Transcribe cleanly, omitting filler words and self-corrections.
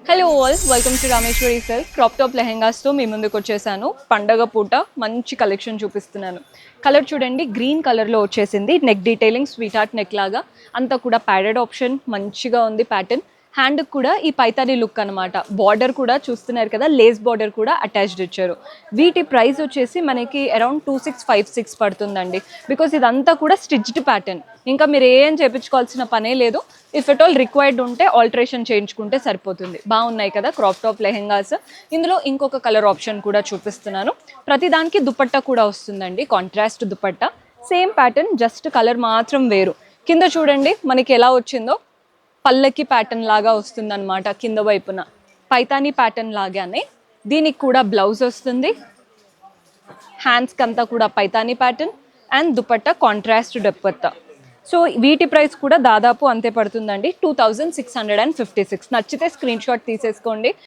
Hello all, welcome to Rameshwari sale. Crop top లెహెంగాస్తో మీ ముందుకు వచ్చేసాను. పండగ పూట మంచి కలెక్షన్ చూపిస్తున్నాను. కలర్ చూడండి, గ్రీన్ కలర్లో వచ్చేసింది. Neck detailing sweet heart neck లాగా అంతా కూడా ప్యాడెడ్ ఆప్షన్, మంచిగా ఉంది ప్యాటర్న్. హ్యాండ్కి కూడా ఈ పైతాని లుక్ అనమాట. బార్డర్ కూడా చూస్తున్నారు కదా, లేస్ బార్డర్ కూడా అటాచ్డ్ ఇచ్చారు. వీటి ప్రైస్ వచ్చేసి మనకి అరౌండ్ 2656 పడుతుందండి. బికాస్ ఇదంతా కూడా స్టిచ్డ్ ప్యాటర్న్. ఇంకా మీరు ఏం చేయించుకోవాల్సిన పనే లేదు. ఇఫ్ ఎట్ ఆల్ రిక్వైర్డ్ ఉంటే ఆల్టరేషన్ చేయించుకుంటే సరిపోతుంది. బాగున్నాయి కదా క్రాప్ టాప్ లెహెంగాస్. ఇందులో ఇంకొక కలర్ ఆప్షన్ కూడా చూపిస్తున్నాను. ప్రతిదానికి దుపట్టా కూడా వస్తుందండి, contrast dupatta. Same pattern, just colour మాత్రం వేరు. కింద చూడండి మనకి ఎలా వచ్చిందో, పల్లకి ప్యాటర్న్ లాగా వస్తుందన్నమాట. కింద వైపున పైతానీ ప్యాటర్న్ లాగానే దీనికి కూడా బ్లౌజ్ వస్తుంది. హ్యాండ్స్కి అంతా కూడా Paithani pattern and dupatta contrast dupatta. So వీటి ప్రైస్ కూడా దాదాపు అంతే పడుతుందండి, 2656. నచ్చితే స్క్రీన్ షాట్ తీసేసుకోండి.